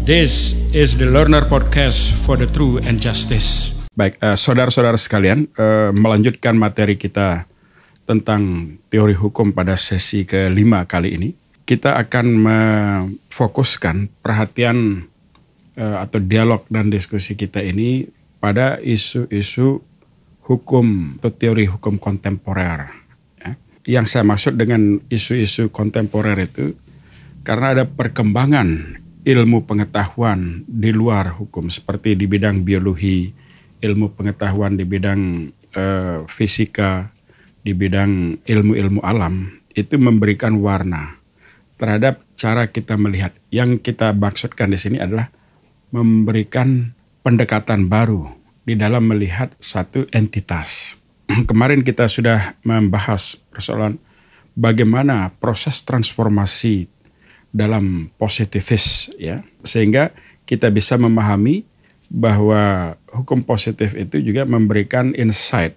This is the Learner Podcast for the True and Justice. Baik, saudara-saudara sekalian, melanjutkan materi kita tentang teori hukum pada sesi ke-5 kali ini. Kita akan memfokuskan perhatian atau dialog dan diskusi kita ini pada isu-isu hukum atau teori hukum kontemporer. Ya. Yang saya maksud dengan isu-isu kontemporer itu karena ada perkembangan ilmu pengetahuan di luar hukum seperti di bidang biologi, ilmu pengetahuan di bidang fisika, di bidang ilmu-ilmu alam, itu memberikan warna terhadap cara kita melihat. Yang kita maksudkan di sini adalah memberikan pendekatan baru di dalam melihat suatu entitas. Kemarin kita sudah membahas persoalan bagaimana proses transformasi dalam positivis, ya, sehingga kita bisa memahami bahwa hukum positif itu juga memberikan insight,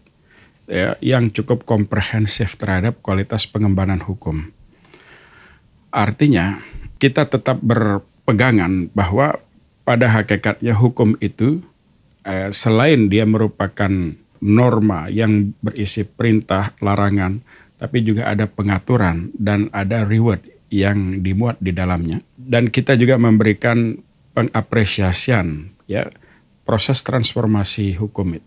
ya, yang cukup komprehensif terhadap kualitas pengembangan hukum. Artinya kita tetap berpegangan bahwa pada hakikatnya hukum itu selain dia merupakan norma yang berisi perintah, larangan, tapi juga ada pengaturan dan ada reward yang dimuat di dalamnya. Dan kita juga memberikan pengapresiasian, ya, proses transformasi hukum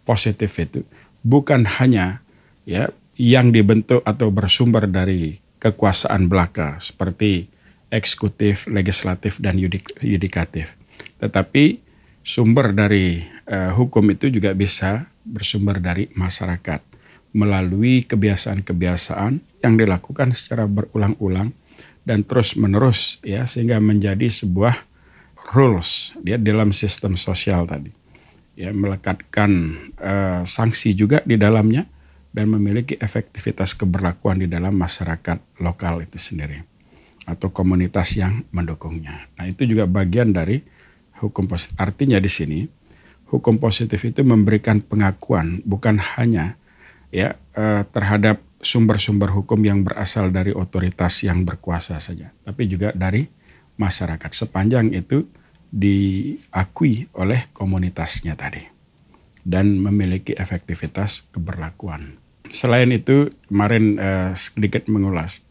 positif itu bukan hanya, ya, yang dibentuk atau bersumber dari kekuasaan belaka seperti eksekutif, legislatif, dan yudikatif. Tetapi sumber dari hukum itu juga bisa bersumber dari masyarakat melalui kebiasaan-kebiasaan yang dilakukan secara berulang-ulang dan terus-menerus, ya, sehingga menjadi sebuah rules, ya, dalam sistem sosial tadi, ya, melekatkan sanksi juga di dalamnya dan memiliki efektivitas keberlakuan di dalam masyarakat lokal itu sendiri atau komunitas yang mendukungnya. Nah, itu juga bagian dari hukum positif. Artinya di sini hukum positif itu memberikan pengakuan bukan hanya, ya, terhadap sumber-sumber hukum yang berasal dari otoritas yang berkuasa saja, tapi juga dari masyarakat sepanjang itu diakui oleh komunitasnya tadi dan memiliki efektivitas keberlakuan. Selain itu, kemarin sedikit mengulas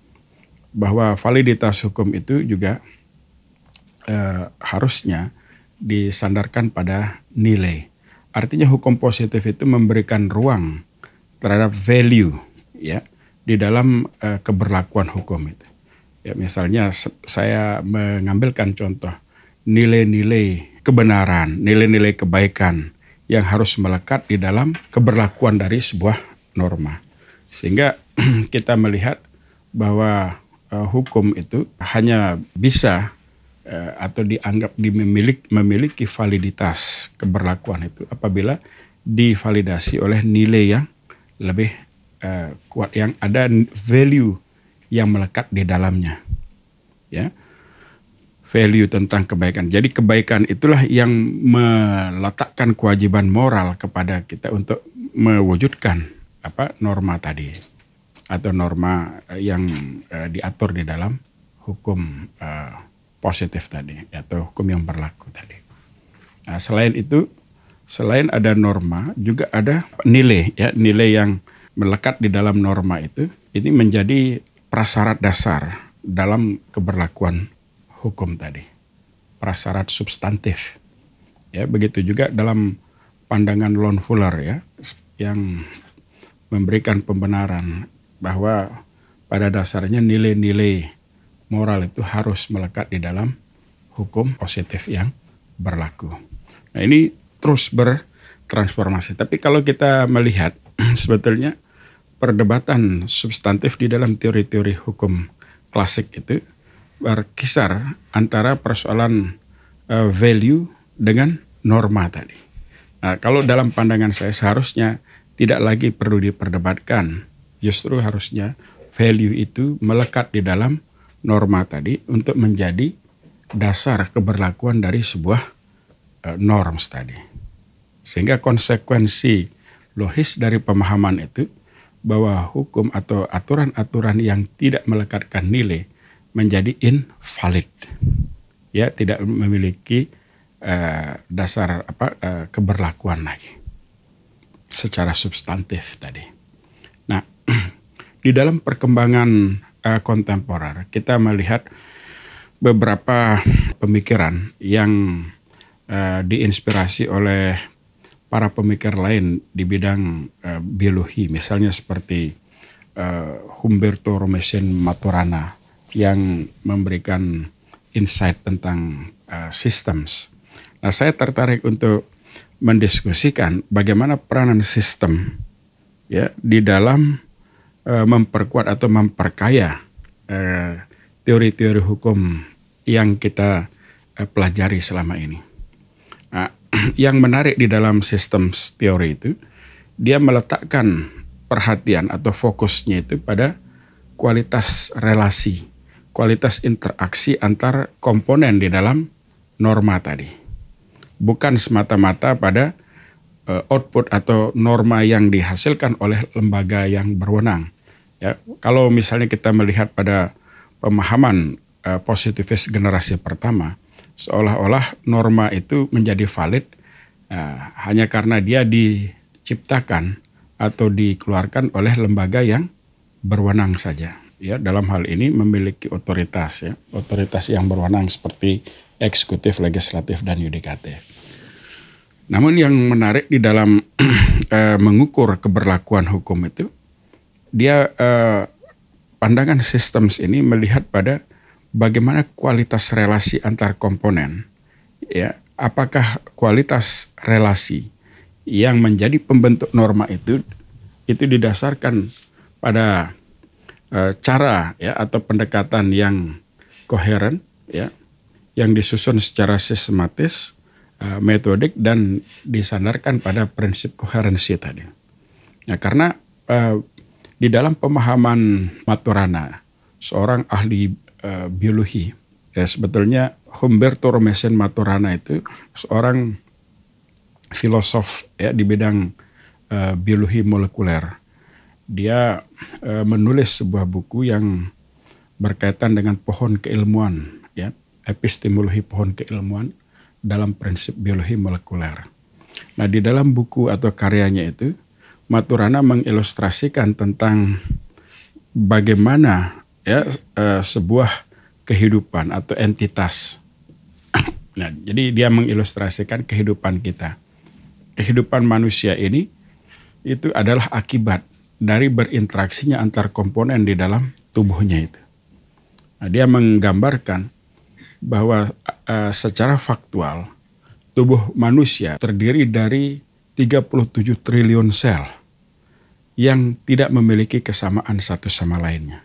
bahwa validitas hukum itu juga harusnya disandarkan pada nilai. Artinya hukum positif itu memberikan ruang terhadap value, ya, di dalam keberlakuan hukum itu. Ya, misalnya saya mengambilkan contoh nilai-nilai kebenaran, nilai-nilai kebaikan yang harus melekat di dalam keberlakuan dari sebuah norma. Sehingga kita melihat bahwa hukum itu hanya bisa atau dianggap memiliki validitas keberlakuan itu apabila divalidasi oleh nilai yang lebih kuat, yang ada value yang melekat di dalamnya, ya, value tentang kebaikan. Jadi kebaikan itulah yang meletakkan kewajiban moral kepada kita untuk mewujudkan norma tadi atau norma yang diatur di dalam hukum positif tadi atau hukum yang berlaku tadi. Nah, selain itu, selain ada norma, juga ada nilai, ya, nilai yang melekat di dalam norma itu, ini menjadi prasyarat dasar dalam keberlakuan hukum tadi. Prasyarat substantif. Ya, begitu juga dalam pandangan Lon Fuller, ya, yang memberikan pembenaran bahwa pada dasarnya nilai-nilai moral itu harus melekat di dalam hukum positif yang berlaku. Nah, ini terus bertransformasi. Tapi kalau kita melihat sebetulnya perdebatan substantif di dalam teori-teori hukum klasik itu berkisar antara persoalan value dengan norma tadi. Nah, kalau dalam pandangan saya seharusnya tidak lagi perlu diperdebatkan. Justru harusnya value itu melekat di dalam norma tadi untuk menjadi dasar keberlakuan dari sebuah norms tadi. Sehingga konsekuensi logis dari pemahaman itu bahwa hukum atau aturan-aturan yang tidak melekatkan nilai menjadi invalid. ya tidak memiliki dasar keberlakuan lagi secara substantif tadi. Nah, di dalam perkembangan kontemporer kita melihat beberapa pemikiran yang diinspirasi oleh para pemikir lain di bidang biologi, misalnya seperti Humberto Rosén Maturana yang memberikan insight tentang systems. Nah, saya tertarik untuk mendiskusikan bagaimana peranan sistem ya di dalam memperkuat atau memperkaya teori-teori hukum yang kita pelajari selama ini. Nah, yang menarik di dalam sistem teori itu, dia meletakkan perhatian atau fokusnya itu pada kualitas relasi, kualitas interaksi antar komponen di dalam norma tadi. Bukan semata-mata pada output atau norma yang dihasilkan oleh lembaga yang berwenang. Ya, kalau misalnya kita melihat pada pemahaman positivis generasi pertama, seolah-olah norma itu menjadi valid hanya karena dia diciptakan atau dikeluarkan oleh lembaga yang berwenang saja. Ya, dalam hal ini memiliki otoritas, ya, otoritas yang berwenang seperti eksekutif, legislatif, dan yudikatif. Namun yang menarik di dalam mengukur keberlakuan hukum itu, dia pandangan sistem ini melihat pada bagaimana kualitas relasi antar komponen. Ya, apakah kualitas relasi yang menjadi pembentuk norma itu didasarkan pada cara ya atau pendekatan yang koheren ya, yang disusun secara sistematis, metodik dan disandarkan pada prinsip koherensi tadi. Ya, karena di dalam pemahaman Maturana, seorang ahli biologi, ya sebetulnya Humberto Rosén Maturana itu seorang filosof ya di bidang biologi molekuler. Dia menulis sebuah buku yang berkaitan dengan pohon keilmuan, ya, epistemologi pohon keilmuan dalam prinsip biologi molekuler. Nah, di dalam buku atau karyanya itu, Maturana mengilustrasikan tentang bagaimana ya sebuah kehidupan atau entitas. Nah, jadi dia mengilustrasikan kehidupan kita. Kehidupan manusia ini itu adalah akibat dari berinteraksinya antar komponen di dalam tubuhnya itu. Nah, dia menggambarkan bahwa secara faktual tubuh manusia terdiri dari 37 triliun sel yang tidak memiliki kesamaan satu sama lainnya.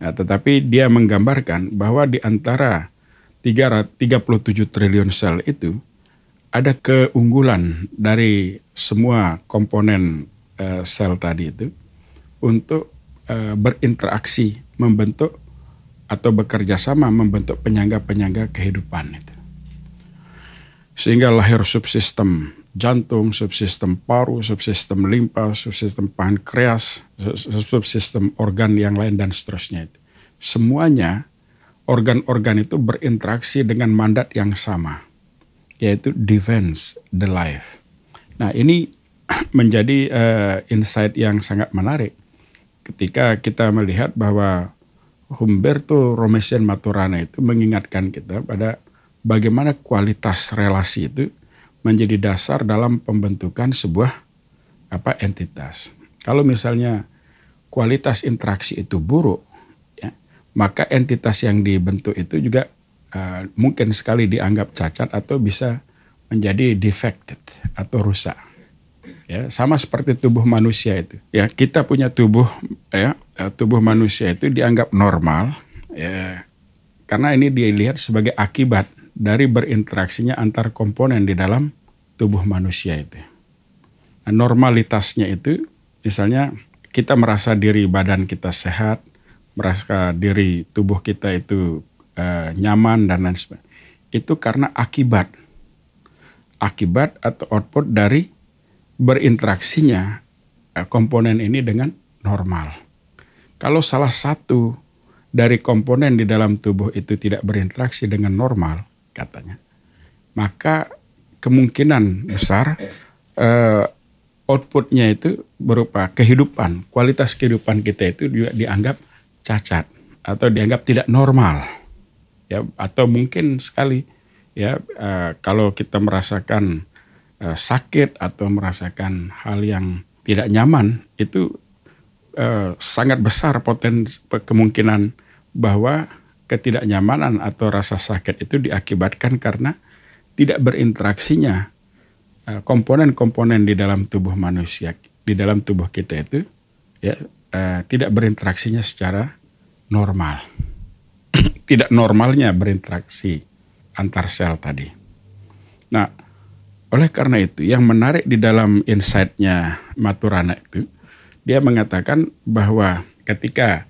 Nah, tetapi dia menggambarkan bahwa di antara 37 triliun sel itu ada keunggulan dari semua komponen sel tadi itu untuk berinteraksi, membentuk atau bekerja sama membentuk penyangga-penyangga kehidupan itu. Sehingga lahir subsistem jantung, subsistem paru, subsistem limpa, subsistem pankreas, subsistem organ yang lain dan seterusnya itu. Semuanya organ-organ itu berinteraksi dengan mandat yang sama, yaitu defense the life. Nah, ini menjadi insight yang sangat menarik ketika kita melihat bahwa Humberto Rosén Maturana itu mengingatkan kita pada bagaimana kualitas relasi itu menjadi dasar dalam pembentukan sebuah entitas. Kalau misalnya kualitas interaksi itu buruk, ya, maka entitas yang dibentuk itu juga mungkin sekali dianggap cacat atau bisa menjadi defected atau rusak. Ya, sama seperti tubuh manusia itu. Ya, kita punya tubuh, ya, tubuh manusia itu dianggap normal, ya, karena ini dilihat sebagai akibat dari berinteraksinya antar komponen di dalam tubuh manusia itu. Nah, normalitasnya itu, misalnya kita merasa diri badan kita sehat, merasa diri tubuh kita itu nyaman dan lain sebagainya. Itu karena akibat atau output dari berinteraksinya komponen ini dengan normal. Kalau salah satu dari komponen di dalam tubuh itu tidak berinteraksi dengan normal, katanya, maka kemungkinan besar outputnya itu berupa kehidupan, kualitas kehidupan kita itu juga dianggap cacat atau dianggap tidak normal, ya, atau mungkin sekali ya kalau kita merasakan sakit atau merasakan hal yang tidak nyaman, itu sangat besar kemungkinan bahwa ketidaknyamanan atau rasa sakit itu diakibatkan karena tidak berinteraksinya komponen-komponen di dalam tubuh manusia, di dalam tubuh kita itu ya tidak berinteraksinya secara normal. Tidak normalnya berinteraksi antar sel tadi. Nah, oleh karena itu yang menarik di dalam insight-nya Maturana itu, dia mengatakan bahwa ketika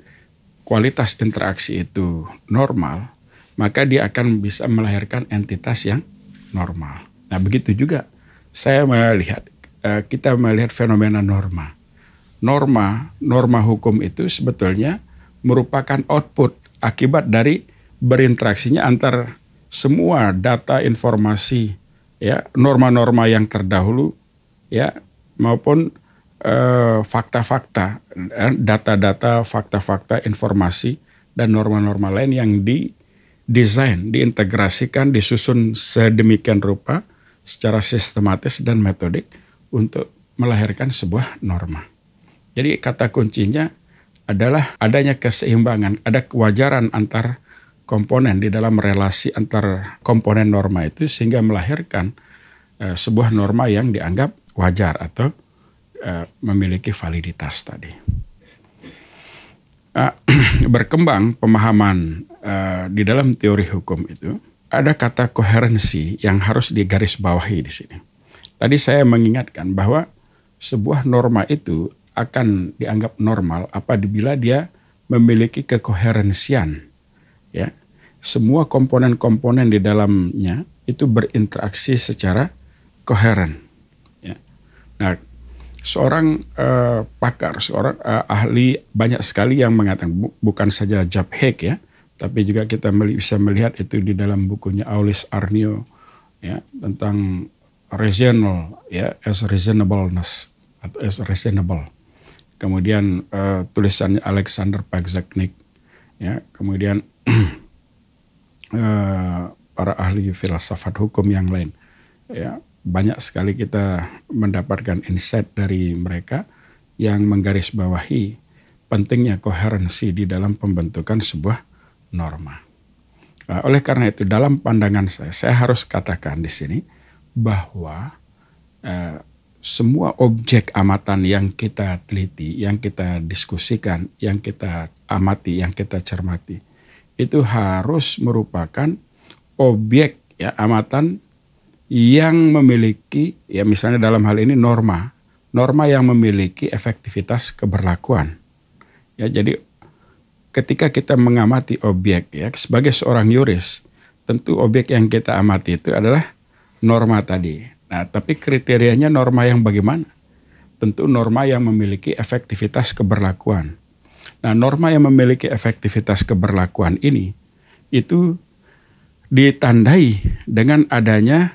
kualitas interaksi itu normal, maka dia akan bisa melahirkan entitas yang normal. Nah, begitu juga saya melihat, kita melihat fenomena norma. Norma hukum itu sebetulnya merupakan output akibat dari berinteraksinya antar semua data informasi, ya, norma-norma yang terdahulu, ya, maupun fakta-fakta, data-data, fakta-fakta, informasi, dan norma-norma lain yang didesain, diintegrasikan, disusun sedemikian rupa secara sistematis dan metodik untuk melahirkan sebuah norma. Jadi kata kuncinya adalah adanya keseimbangan, ada kewajaran antar komponen di dalam relasi antar komponen norma itu sehingga melahirkan sebuah norma yang dianggap wajar atau memiliki validitas tadi. Berkembang pemahaman di dalam teori hukum itu, ada kata koherensi yang harus digarisbawahi di sini. Tadi saya mengingatkan bahwa sebuah norma itu akan dianggap normal apabila dia memiliki kekoherensian. Ya, semua komponen-komponen di dalamnya itu berinteraksi secara koheren. Ya. Nah, seorang pakar, seorang ahli banyak sekali yang mengatakan, bukan saja Japek ya, tapi juga kita bisa melihat itu di dalam bukunya Aulis Arnio ya, tentang reasonable ya, as reasonableness atau as reasonable. Kemudian tulisannya Alexander Pagzaknik ya, kemudian para ahli filsafat hukum yang lain ya. Banyak sekali kita mendapatkan insight dari mereka yang menggarisbawahi pentingnya koherensi di dalam pembentukan sebuah norma. Oleh karena itu dalam pandangan saya harus katakan di sini bahwa semua objek amatan yang kita teliti, yang kita diskusikan, yang kita amati, yang kita cermati, itu harus merupakan objek ya amatan yang memiliki, ya misalnya dalam hal ini norma yang memiliki efektivitas keberlakuan. Ya, jadi ketika kita mengamati objek ya sebagai seorang yuris, tentu objek yang kita amati itu adalah norma tadi. Nah, tapi kriterianya norma yang bagaimana? Tentu norma yang memiliki efektivitas keberlakuan. Nah, norma yang memiliki efektivitas keberlakuan ini itu ditandai dengan adanya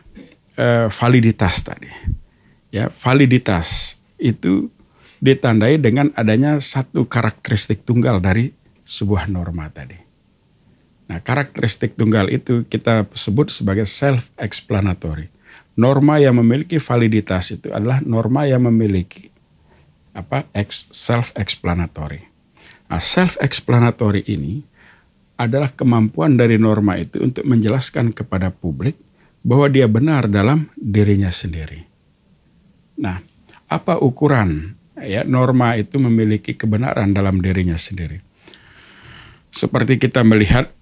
validitas tadi. Ya, validitas itu ditandai dengan adanya satu karakteristik tunggal dari sebuah norma tadi. Nah, karakteristik tunggal itu kita sebut sebagai self-explanatory. Norma yang memiliki validitas itu adalah norma yang memiliki self-explanatory. Nah, self-explanatory ini adalah kemampuan dari norma itu untuk menjelaskan kepada publik bahwa dia benar dalam dirinya sendiri. Nah, apa ukuran ya norma itu memiliki kebenaran dalam dirinya sendiri? Seperti kita melihat,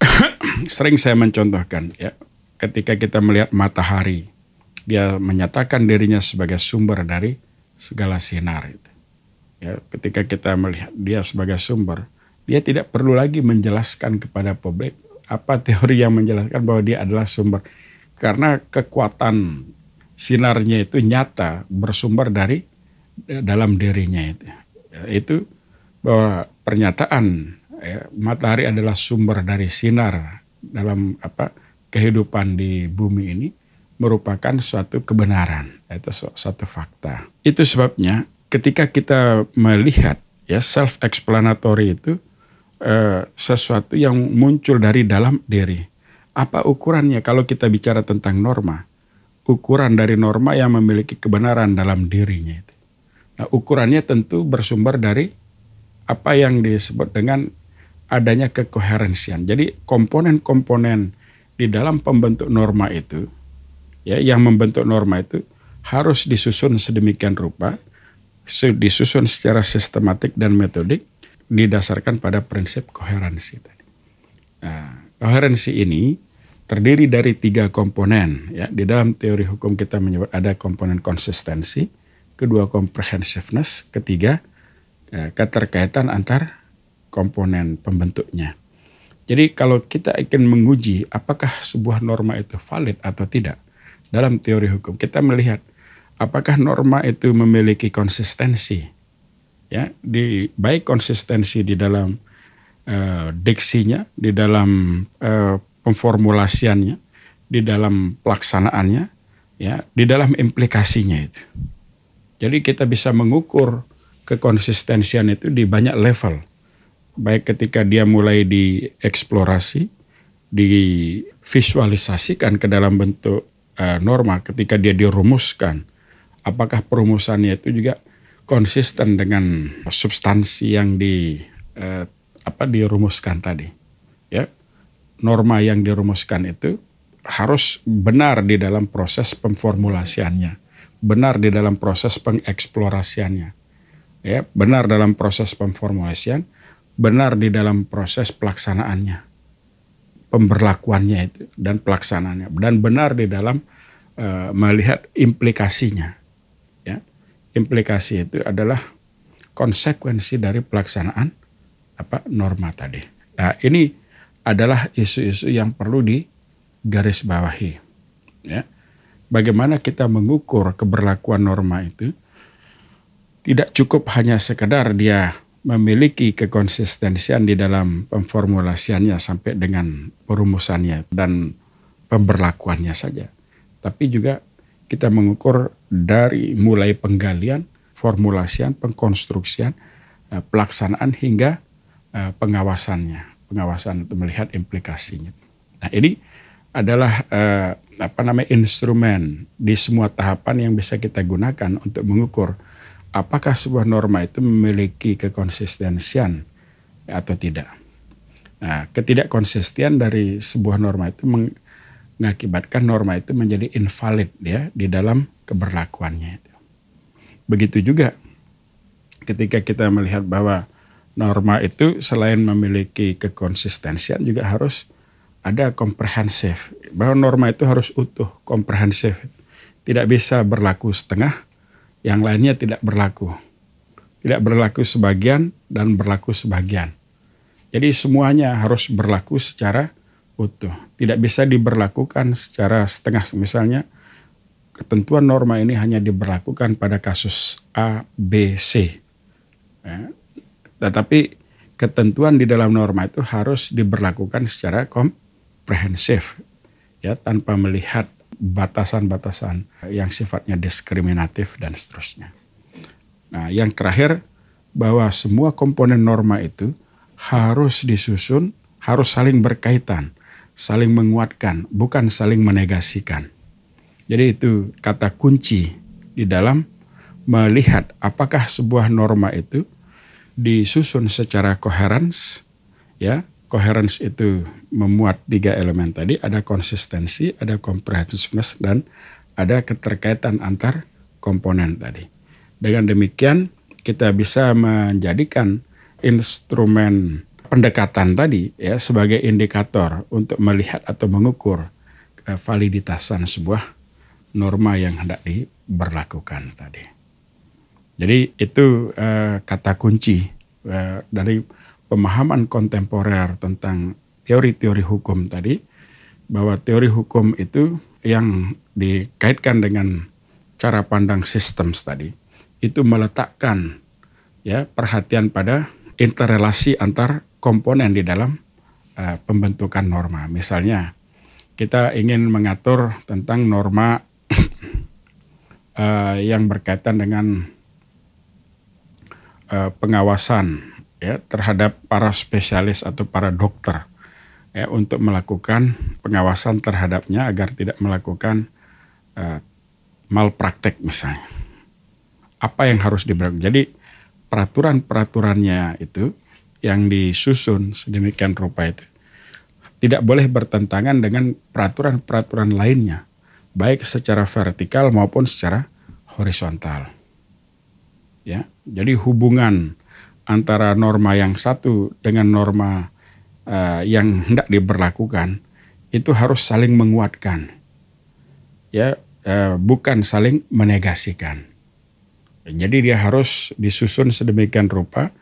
sering saya mencontohkan ya, ketika kita melihat matahari, dia menyatakan dirinya sebagai sumber dari segala sinar itu. Ya, ketika kita melihat dia sebagai sumber, dia tidak perlu lagi menjelaskan kepada publik apa teori yang menjelaskan bahwa dia adalah sumber. Karena kekuatan sinarnya itu nyata bersumber dari dalam dirinya itu. Itu bahwa pernyataan matahari adalah sumber dari sinar dalam kehidupan di bumi ini merupakan suatu kebenaran, itu suatu fakta. Itu sebabnya ketika kita melihat self explanatory itu sesuatu yang muncul dari dalam diri. Apa ukurannya kalau kita bicara tentang norma? Ukuran dari norma yang memiliki kebenaran dalam dirinya itu. Nah, ukurannya tentu bersumber dari apa yang disebut dengan adanya kekoherensian. Jadi komponen-komponen di dalam pembentuk norma itu, yang membentuk norma itu harus disusun sedemikian rupa, disusun secara sistematik dan metodik, didasarkan pada prinsip koherensi tadi. Nah, koherensi ini terdiri dari 3 komponen. Di dalam teori hukum kita menyebut ada komponen konsistensi, kedua comprehensiveness, ketiga keterkaitan antar komponen pembentuknya. Jadi kalau kita ingin menguji apakah sebuah norma itu valid atau tidak dalam teori hukum, kita melihat apakah norma itu memiliki konsistensi, baik konsistensi di dalam diksinya, di dalam pemformulasiannya, di dalam pelaksanaannya, di dalam implikasinya itu. Jadi kita bisa mengukur kekonsistensian itu di banyak level. Baik ketika dia mulai dieksplorasi, divisualisasikan ke dalam bentuk norma, ketika dia dirumuskan. Apakah perumusannya itu juga konsisten dengan substansi yang dirumuskan tadi. Norma yang dirumuskan itu harus benar di dalam proses pemformulasiannya, benar di dalam proses pengeksplorasiannya, benar dalam proses pemformulasian, benar di dalam proses pelaksanaannya, pemberlakuannya itu dan pelaksanaannya, dan benar di dalam melihat implikasinya. Implikasi itu adalah konsekuensi dari pelaksanaan norma tadi. Nah, ini adalah isu-isu yang perlu digarisbawahi. Bagaimana kita mengukur keberlakuan norma itu tidak cukup hanya sekedar dia memiliki kekonsistensian di dalam pemformulasiannya sampai dengan perumusannya dan pemberlakuannya saja. Tapi juga kita mengukur dari mulai penggalian, formulasian, pengkonstruksian, pelaksanaan hingga pengawasannya. Pengawasan untuk melihat implikasinya. Nah, ini adalah instrumen di semua tahapan yang bisa kita gunakan untuk mengukur apakah sebuah norma itu memiliki kekonsistensian atau tidak. Nah, ketidakkonsistian dari sebuah norma itu mengakibatkan norma itu menjadi invalid di dalam keberlakuannya. Begitu juga ketika kita melihat bahwa norma itu selain memiliki kekonsistensian juga harus ada komprehensif. Bahwa norma itu harus utuh, komprehensif. Tidak bisa berlaku setengah, yang lainnya tidak berlaku. Tidak berlaku sebagian dan berlaku sebagian. Jadi semuanya harus berlaku secara utuh. Tidak bisa diberlakukan secara setengah. Misalnya ketentuan norma ini hanya diberlakukan pada kasus A, B, C. Tetapi ketentuan di dalam norma itu harus diberlakukan secara komprehensif, tanpa melihat batasan-batasan yang sifatnya diskriminatif dan seterusnya. Nah, yang terakhir bahwa semua komponen norma itu harus disusun, harus saling berkaitan, saling menguatkan, bukan saling menegasikan. Jadi itu kata kunci di dalam melihat apakah sebuah norma itu disusun secara coherence. Coherence itu memuat 3 elemen tadi, ada konsistensi, ada comprehensiveness, dan ada keterkaitan antar komponen tadi. Dengan demikian kita bisa menjadikan instrumen pendekatan tadi sebagai indikator untuk melihat atau mengukur validitasan sebuah norma yang hendak diberlakukan tadi. Jadi itu kata kunci dari pemahaman kontemporer tentang teori-teori hukum tadi, bahwa teori hukum itu yang dikaitkan dengan cara pandang systems tadi, itu meletakkan perhatian pada interrelasi antar komponen di dalam pembentukan norma. Misalnya kita ingin mengatur tentang norma yang berkaitan dengan pengawasan ya terhadap para spesialis atau para dokter ya untuk melakukan pengawasan terhadapnya agar tidak melakukan malpraktek misalnya. Apa yang harus diberlakukan? Jadi peraturan-peraturannya itu yang disusun sedemikian rupa itu tidak boleh bertentangan dengan peraturan-peraturan lainnya, baik secara vertikal maupun secara horizontal. Ya, jadi hubungan antara norma yang satu dengan norma yang hendak diberlakukan itu harus saling menguatkan, ya, bukan saling menegasikan. Jadi dia harus disusun sedemikian rupa,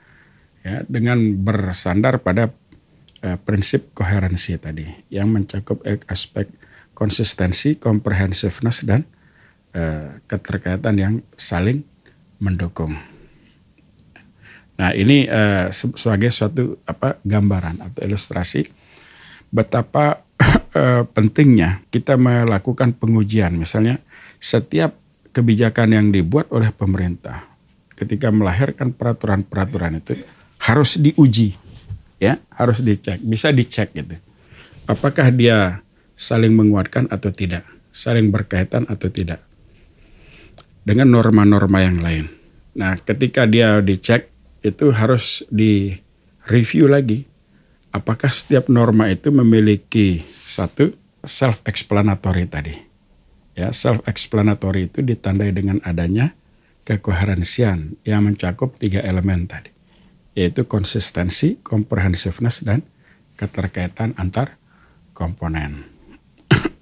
ya, dengan bersandar pada prinsip koherensi tadi yang mencakup aspek konsistensi, comprehensiveness dan keterkaitan yang saling mendukung. Nah ini sebagai suatu gambaran atau ilustrasi betapa pentingnya kita melakukan pengujian. Misalnya setiap kebijakan yang dibuat oleh pemerintah ketika melahirkan peraturan-peraturan itu harus diuji, ya, harus dicek, bisa dicek gitu. Apakah dia saling menguatkan atau tidak, saling berkaitan atau tidak dengan norma-norma yang lain. Nah, ketika dia dicek itu harus di-review lagi. Apakah setiap norma itu memiliki satu self-explanatory tadi. Ya, self-explanatory itu ditandai dengan adanya kekoherensian yang mencakup 3 elemen tadi, yaitu konsistensi, comprehensiveness, dan keterkaitan antar komponen.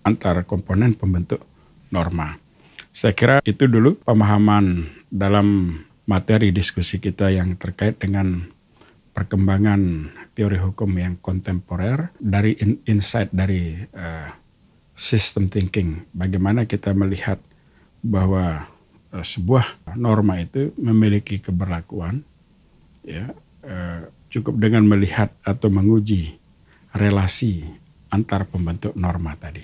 Antar komponen pembentuk norma. Saya kira itu dulu pemahaman dalam materi diskusi kita yang terkait dengan perkembangan teori hukum yang kontemporer dari insight dari system thinking. Bagaimana kita melihat bahwa sebuah norma itu memiliki keberlakuan, ya, cukup dengan melihat atau menguji relasi antar pembentuk norma tadi.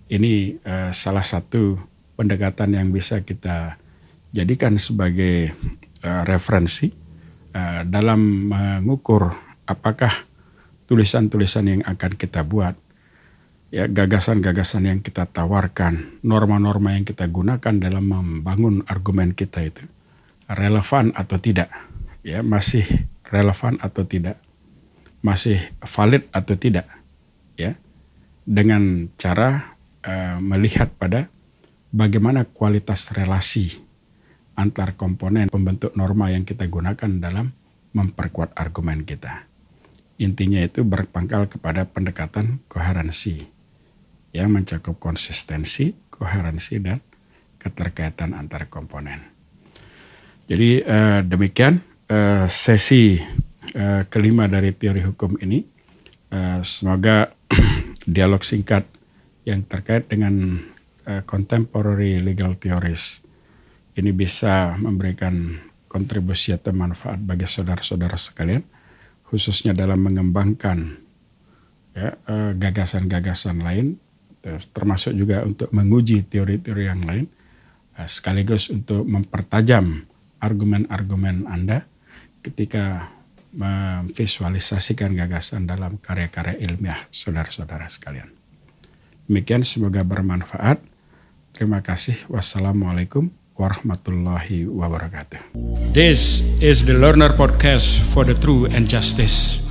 Ini salah satu pendekatan yang bisa kita jadikan sebagai referensi dalam mengukur apakah tulisan-tulisan yang akan kita buat, ya, gagasan-gagasan yang kita tawarkan, norma-norma yang kita gunakan dalam membangun argumen kita itu relevan atau tidak, ya, masih relevan atau tidak, masih valid atau tidak, ya, dengan cara melihat pada bagaimana kualitas relasi antar komponen pembentuk norma yang kita gunakan dalam memperkuat argumen kita. Intinya itu berpangkal kepada pendekatan koherensi yang mencakup konsistensi, koherensi, dan keterkaitan antar komponen. Jadi demikian sesi kelima dari teori hukum ini. Semoga dialog singkat yang terkait dengan contemporary legal theories ini bisa memberikan kontribusi atau manfaat bagi saudara-saudara sekalian, khususnya dalam mengembangkan, ya, gagasan-gagasan lain, termasuk juga untuk menguji teori-teori yang lain, sekaligus untuk mempertajam argumen-argumen Anda ketika memvisualisasikan gagasan dalam karya-karya ilmiah saudara-saudara sekalian. Demikian, semoga bermanfaat. Terima kasih. Wassalamualaikum warahmatullahi wabarakatuh. This is the Learner Podcast for the Truth and Justice.